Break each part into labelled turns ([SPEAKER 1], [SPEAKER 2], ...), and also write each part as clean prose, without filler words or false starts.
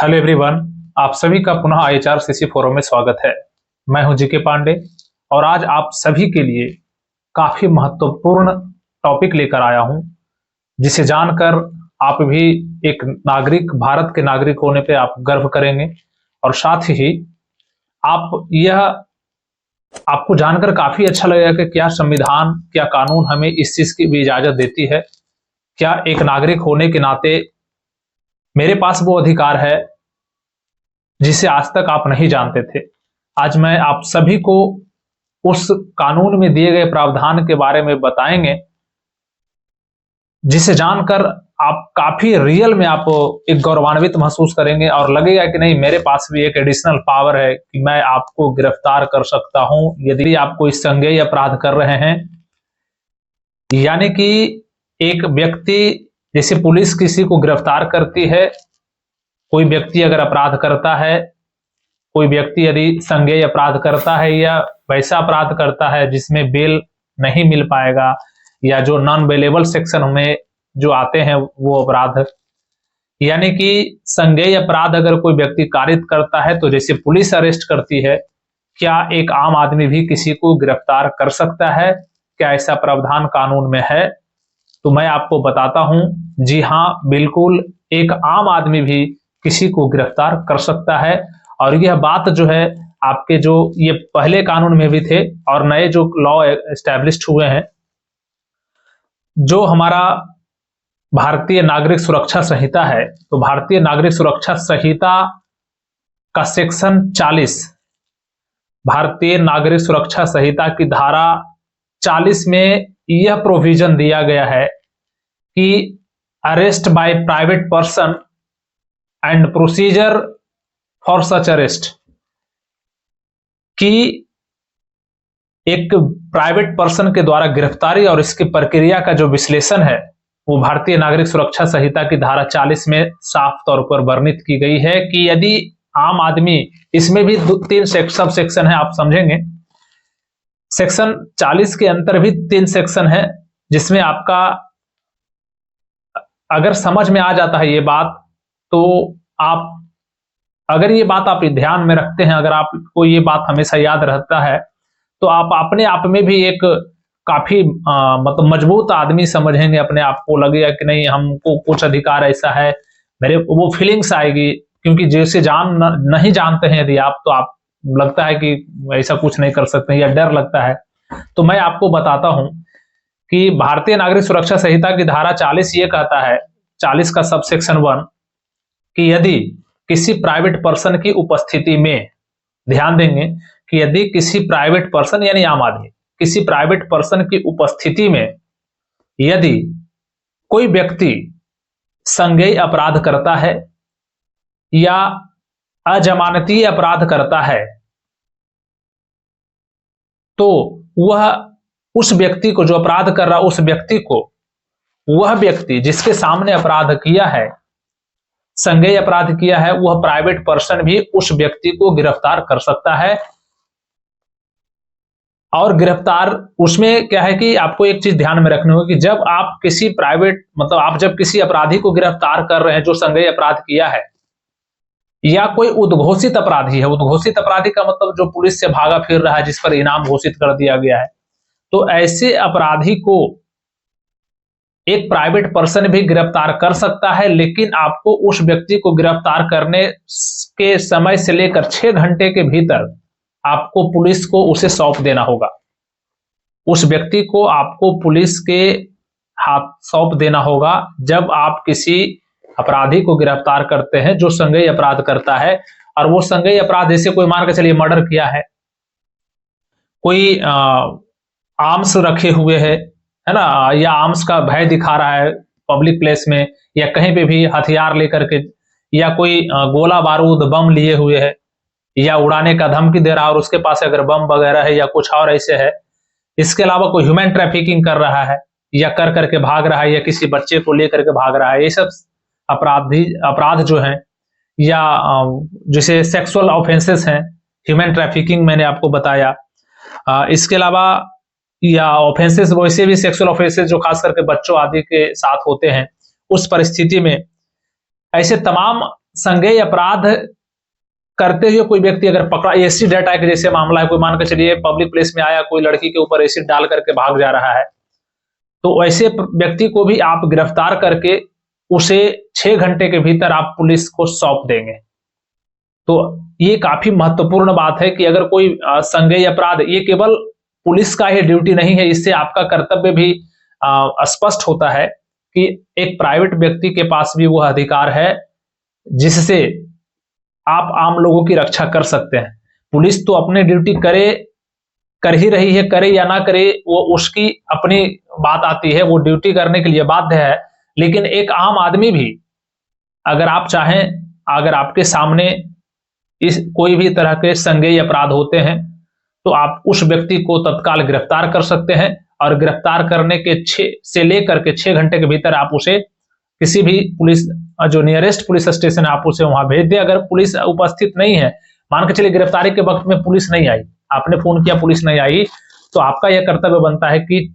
[SPEAKER 1] Hello everyone, आप सभी का पुनः IHRCC फोरम में स्वागत है। मैं हूं जीके पांडे और आज आप सभी के लिए काफी महत्वपूर्ण टॉपिक लेकर आया हूं, जिसे जानकर आप भी एक नागरिक, भारत के नागरिक होने पे आप गर्व करेंगे और साथ ही आपको जानकर काफी अच्छा लगेगा कि क्या संविधान, क्या कानून हमें इस चीज की भी इजाजत देती है। क्या एक नागरिक होने के नाते मेरे पास वो अधिकार है जिसे आज तक आप नहीं जानते थे। आज मैं आप सभी को उस कानून में दिए गए प्रावधान के बारे में बताएंगे, जिसे जानकर आप काफी रियल में आप एक गौरवान्वित महसूस करेंगे और लगेगा कि नहीं, मेरे पास भी एक एडिशनल पावर है कि मैं आपको गिरफ्तार कर सकता हूं यदि आप कोई संज्ञेय अपराध कर रहे हैं। यानी कि एक व्यक्ति, जैसे पुलिस किसी को गिरफ्तार करती है, कोई व्यक्ति अगर अपराध करता है, कोई व्यक्ति यदि संज्ञेय अपराध करता है या वैसा अपराध करता है जिसमें बेल नहीं मिल पाएगा या जो नॉन बेलेबल सेक्शन में जो आते हैं वो अपराध, यानी कि संज्ञेय अपराध अगर कोई व्यक्ति कारित करता है तो जैसे पुलिस अरेस्ट करती है, क्या एक आम आदमी भी किसी को गिरफ्तार कर सकता है? क्या ऐसा प्रावधान कानून में है? तो मैं आपको बताता हूं, जी हां, बिल्कुल एक आम आदमी भी किसी को गिरफ्तार कर सकता है। और यह बात जो है आपके जो ये पहले कानून में भी थे और नए जो लॉ एस्टैब्लिश्ड हुए हैं, जो हमारा भारतीय नागरिक सुरक्षा संहिता है, तो भारतीय नागरिक सुरक्षा संहिता का सेक्शन 40, भारतीय नागरिक सुरक्षा संहिता की धारा 40 में यह प्रोविजन दिया गया है कि arrest by private person and procedure for such arrest, कि एक प्राइवेट पर्सन के द्वारा गिरफ्तारी और इसकी प्रक्रिया का जो विश्लेषण है वो भारतीय नागरिक सुरक्षा संहिता की धारा 40 में साफ तौर पर वर्णित की गई है कि यदि आम आदमी, इसमें भी 3 सब सेक्शन है, आप समझेंगे। सेक्शन 40 के अंतर भी 3 सेक्शन है, जिसमें आपका अगर समझ में आ जाता है ये बात, तो आप अगर ये बात आप ध्यान में रखते हैं, अगर आपको ये बात हमेशा याद रहता है, तो आप अपने आप में भी एक काफी मतलब मजबूत आदमी समझेंगे अपने आप को। लगेगा कि नहीं, हमको कुछ अधिकार ऐसा है, मेरे वो फीलिंग्स आएगी, क्योंकि जैसे नहीं जानते हैं यदि आप, तो आप लगता है कि ऐसा कुछ नहीं कर सकते या डर लगता है। तो मैं आपको बताता हूं कि भारतीय नागरिक सुरक्षा संहिता की धारा 40 ये कहता है, 40 का सब सेक्शन 1, कि यदि किसी प्राइवेट पर्सन की उपस्थिति में, ध्यान देंगे कि यदि किसी प्राइवेट पर्सन यानी आम आदमी, किसी प्राइवेट पर्सन की उपस्थिति में यदि कोई व्यक्ति संज्ञेय अपराध करता है या अजमानती अपराध करता है, तो वह उस व्यक्ति को, जो अपराध कर रहा उस व्यक्ति को, वह व्यक्ति जिसके सामने अपराध किया है, संज्ञेय अपराध किया है, वह प्राइवेट पर्सन भी उस व्यक्ति को गिरफ्तार कर सकता है। और गिरफ्तार उसमें क्या है कि आपको एक चीज ध्यान में रखनी होगी कि जब आप किसी प्राइवेट, मतलब आप जब किसी अपराधी को गिरफ्तार कर रहे हैं जो संज्ञेय अपराध किया है या कोई उद्घोषित अपराधी है, उद्घोषित अपराधी का मतलब जो पुलिस से भागा फिर रहा है, जिस पर इनाम घोषित कर दिया गया है, तो ऐसे अपराधी को एक प्राइवेट पर्सन भी गिरफ्तार कर सकता है। लेकिन आपको उस व्यक्ति को गिरफ्तार करने के समय से लेकर 6 घंटे के भीतर आपको पुलिस को उसे सौंप देना होगा। उस व्यक्ति को आपको पुलिस के हाथ सौंप देना होगा जब आप किसी अपराधी को गिरफ्तार करते हैं जो संज्ञेय अपराध करता है। और वो संज्ञेय अपराध, जैसे कोई मान के चलिए मर्डर किया है, कोई आर्म्स रखे हुए है ना, या आर्म्स का भय दिखा रहा है पब्लिक प्लेस में या कहीं पे भी हथियार लेकर के, या कोई गोला बारूद बम लिए हुए है या उड़ाने का धमकी दे रहा है और उसके पास अगर बम वगैरह है या कुछ और ऐसे है। इसके अलावा कोई ह्यूमन ट्रैफिकिंग कर रहा है या कर करके भाग रहा है या किसी बच्चे को लेकर के भाग रहा है, ये सब अपराध जो है, या जैसे सेक्सुअल ऑफेंसेस हैं, ह्यूमन ट्रैफिकिंग मैंने आपको बताया। इसके अलावा या ऑफेंसेस, वैसे भी सेक्सुअल ऑफेंसेस जो खास करके बच्चों आदि के साथ होते हैं, उस परिस्थिति में ऐसे तमाम संज्ञेय अपराध करते हुए कोई व्यक्ति अगर पकड़ा, एसिड अटैक जैसे मामला है, कोई मान के चलिए पब्लिक प्लेस में आया, कोई लड़की के ऊपर एसिड डाल करके भाग जा रहा है, तो ऐसे व्यक्ति को भी आप गिरफ्तार करके उसे 6 घंटे के भीतर आप पुलिस को सौंप देंगे। तो ये काफी महत्वपूर्ण बात है कि अगर कोई संज्ञेय अपराध, ये केवल पुलिस का ही ड्यूटी नहीं है, इससे आपका कर्तव्य भी स्पष्ट होता है कि एक प्राइवेट व्यक्ति के पास भी वह अधिकार है जिससे आप आम लोगों की रक्षा कर सकते हैं। पुलिस तो अपनी ड्यूटी कर ही रही है, करे या ना करे वो उसकी अपनी बात आती है, वो ड्यूटी करने के लिए बाध्य है। लेकिन एक आम आदमी भी अगर आप चाहें, अगर आपके सामने इस कोई भी तरह के संज्ञेय अपराध होते हैं तो आप उस व्यक्ति को तत्काल गिरफ्तार कर सकते हैं, और गिरफ्तार करने के 6 से लेकर के 6 घंटे के भीतर आप उसे किसी भी पुलिस, जो नियरेस्ट पुलिस स्टेशन है, आप उसे वहां भेज दें। अगर पुलिस उपस्थित नहीं है, मान के चलिए गिरफ्तारी के वक्त में पुलिस नहीं आई, आपने फोन किया पुलिस नहीं आई, तो आपका यह कर्तव्य बनता है कि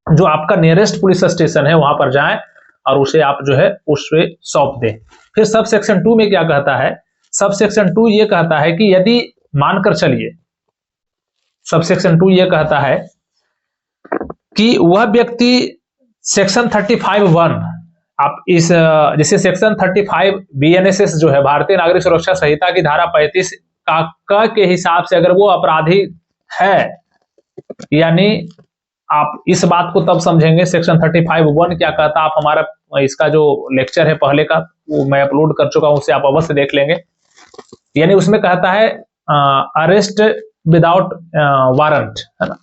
[SPEAKER 1] जो आपका नियरेस्ट पुलिस स्टेशन है वहां पर जाएं और उसे आप जो है उससे सौंप दें। फिर सब सेक्शन 2 में क्या कहता है? सब सेक्शन 2 ये कहता है कि यदि मानकर चलिए, सब सेक्शन 2 ये कहता है कि वह व्यक्ति सेक्शन 35(1), आप इस जैसे सेक्शन 35 BNSS जो है, भारतीय नागरिक सुरक्षा संहिता की धारा 35 का के हिसाब से अगर वो अपराधी है, यानी आप इस बात को तब समझेंगे सेक्शन 35(1) क्या कहता है। आप हमारा इसका जो लेक्चर है पहले का, वो मैं अपलोड कर चुका हूं, उसे आप अवश्य देख लेंगे। यानी उसमें कहता है अरेस्ट विदाउट वारंट, है ना।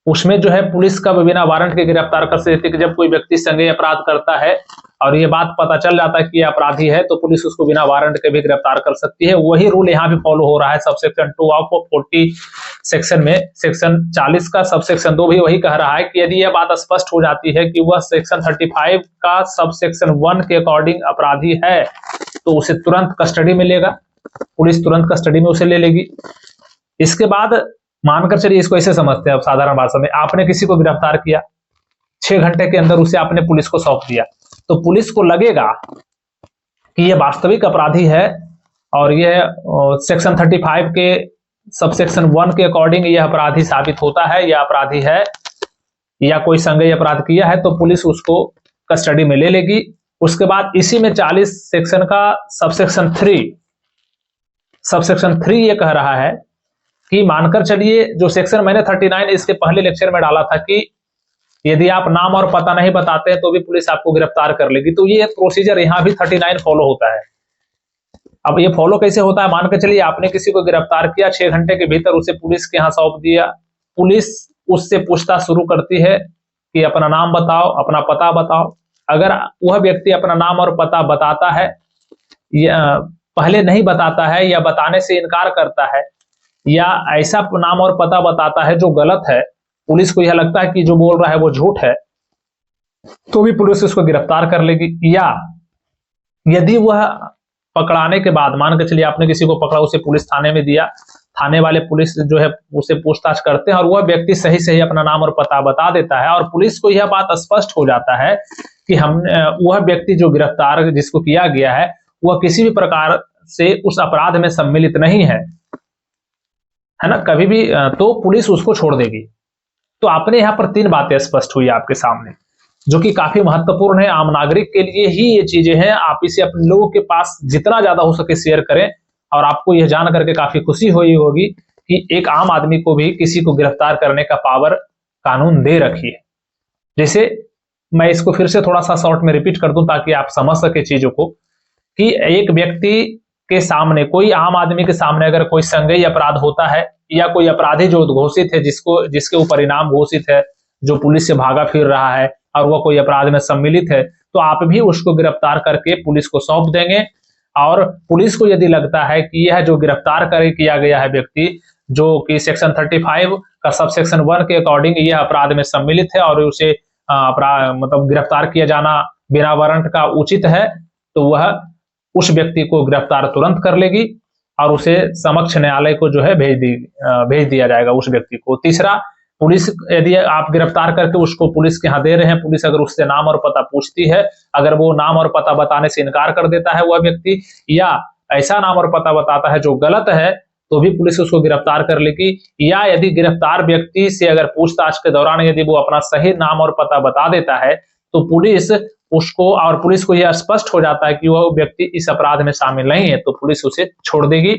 [SPEAKER 1] उसमें जो है पुलिस का बिना वारंट के गिरफ्तार कर सकती है कि जब कोई व्यक्ति संज्ञेय अपराध करता है और ये बात पता चल जाता है कि ये अपराधी है, तो पुलिस उसको बिना वारंट के भी गिरफ्तार कर सकती है। वही रूल यहाँ भी फॉलो हो रहा है सब सेक्शन 2 ऑफ 40 सेक्शन में। सेक्शन 40 का सब सेक्शन 2 भी वही कह रहा है कि यदि यह बात स्पष्ट हो जाती है कि वह सेक्शन 35 का सब सेक्शन 1 के अकॉर्डिंग अपराधी है, तो उसे तुरंत कस्टडी में लेगा, पुलिस तुरंत कस्टडी में उसे ले लेगी। इसके बाद मानकर चलिए, इसको ऐसे समझते हैं अब साधारण भाषा में, आपने किसी को गिरफ्तार किया, 6 घंटे के अंदर उसे आपने पुलिस को सौंप दिया, तो पुलिस को लगेगा कि यह वास्तविक अपराधी है और यह सेक्शन 35 के सब सेक्शन 1 के अकॉर्डिंग यह अपराधी साबित होता है, यह अपराधी है या कोई संज्ञेय अपराध किया है, तो पुलिस उसको कस्टडी में ले लेगी। उसके बाद इसी में 40 सेक्शन का सबसेक्शन 3 ये कह रहा है कि मानकर चलिए, जो सेक्शन मैंने 39 इसके पहले लेक्चर में डाला था कि यदि आप नाम और पता नहीं बताते हैं तो भी पुलिस आपको गिरफ्तार कर लेगी, तो ये प्रोसीजर यहाँ भी 39 फॉलो होता है। अब ये फॉलो कैसे होता है? मान के चलिए आपने किसी को गिरफ्तार किया, 6 घंटे के भीतर उसे पुलिस के यहाँ सौंप दिया। पुलिस उससे पूछताछ शुरू करती है कि अपना नाम बताओ, अपना पता बताओ। अगर वह व्यक्ति अपना नाम और पता बताता है या पहले नहीं बताता है या बताने से इनकार करता है या ऐसा नाम और पता बताता है जो गलत है, पुलिस को यह लगता है कि जो बोल रहा है वो झूठ है, तो भी पुलिस उसको गिरफ्तार कर लेगी। या यदि वह पकड़ाने के बाद, मान के चलिए आपने किसी को पकड़ा, उसे पुलिस थाने में दिया, थाने वाले पुलिस जो है उसे पूछताछ करते हैं और वह व्यक्ति सही सही अपना नाम और पता बता देता है और पुलिस को यह बात स्पष्ट हो जाता है कि वह व्यक्ति जो गिरफ्तार जिसको किया गया है वह किसी भी प्रकार से उस अपराध में सम्मिलित नहीं है ना, कभी भी, तो पुलिस उसको छोड़ देगी। तो आपने यहाँ पर 3 बातें स्पष्ट हुई आपके सामने, जो कि काफी महत्वपूर्ण है। आम नागरिक के लिए ही ये चीजें हैं। आप इसे अपने लोगों के पास जितना ज्यादा हो सके शेयर करें और आपको यह जान करके काफी खुशी हुई होगी कि एक आम आदमी को भी किसी को गिरफ्तार करने का पावर कानून दे रखी है। जैसे मैं इसको फिर से थोड़ा सा शॉर्ट में रिपीट कर दूं ताकि आप समझ सके चीजों को, कि एक व्यक्ति के सामने, कोई आम आदमी के सामने अगर कोई संज्ञेय अपराध होता है या कोई अपराधी जो घोषित है, जिसके ऊपर इनाम घोषित है, जो पुलिस से भागा फिर रहा है और वह कोई अपराध में सम्मिलित है, तो आप भी उसको गिरफ्तार करके पुलिस को सौंप देंगे। और पुलिस को यदि लगता है कि यह जो गिरफ्तार किया गया है व्यक्ति, जो कि सेक्शन 35 का सब सेक्शन 1 के अकॉर्डिंग यह अपराध में सम्मिलित है और उसे मतलब गिरफ्तार किया जाना बिना वारंट का उचित है, तो वह उस व्यक्ति को गिरफ्तार तुरंत कर लेगी और उसे समक्ष न्यायालय को जो है भेज दिया जाएगा उस व्यक्ति को। तीसरा, पुलिस यदि आप गिरफ्तार करके उसको पुलिस के यहाँ दे रहे हैं, पुलिस अगर उससे नाम और पता पूछती है, अगर वो नाम और पता बताने से इनकार कर देता है वह व्यक्ति, या ऐसा नाम और पता बताता है जो गलत है, तो भी पुलिस उसको गिरफ्तार कर लेगी। या यदि गिरफ्तार व्यक्ति से अगर पूछताछ के दौरान यदि वो अपना सही नाम और पता बता देता है, तो पुलिस उसको, और पुलिस को यह स्पष्ट हो जाता है कि वह व्यक्ति इस अपराध में शामिल नहीं है, तो पुलिस उसे छोड़ देगी।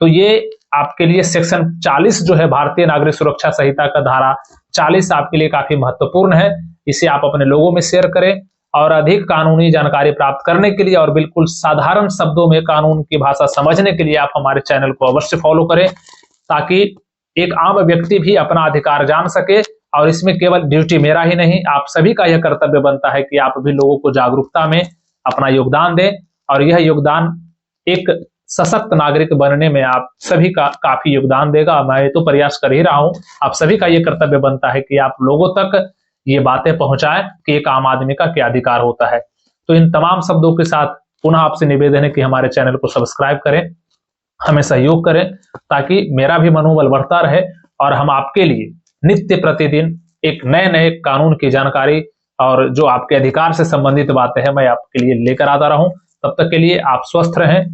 [SPEAKER 1] तो ये आपके लिए सेक्शन 40 जो है भारतीय नागरिक सुरक्षा संहिता का धारा 40 आपके लिए काफी महत्वपूर्ण है। इसे आप अपने लोगों में शेयर करें, और अधिक कानूनी जानकारी प्राप्त करने के लिए और बिल्कुल साधारण शब्दों में कानून की भाषा समझने के लिए आप हमारे चैनल को अवश्य फॉलो करें, ताकि एक आम व्यक्ति भी अपना अधिकार जान सके। और इसमें केवल ड्यूटी मेरा ही नहीं, आप सभी का यह कर्तव्य बनता है कि आप भी लोगों को जागरूकता में अपना योगदान दें, और यह योगदान एक सशक्त नागरिक बनने में आप सभी का काफी योगदान देगा। मैं तो प्रयास कर ही रहा हूं, आप सभी का यह कर्तव्य बनता है कि आप लोगों तक ये बातें पहुंचाएं कि एक आम आदमी का क्या अधिकार होता है। तो इन तमाम शब्दों के साथ पुनः आपसे निवेदन है कि हमारे चैनल को सब्सक्राइब करें, हमें सहयोग करें, ताकि मेरा भी मनोबल बढ़ता रहे और हम आपके लिए नित्य प्रतिदिन एक नए नए कानून की जानकारी और जो आपके अधिकार से संबंधित बातें हैं मैं आपके लिए लेकर आता रहूं। तब तक के लिए आप स्वस्थ रहें,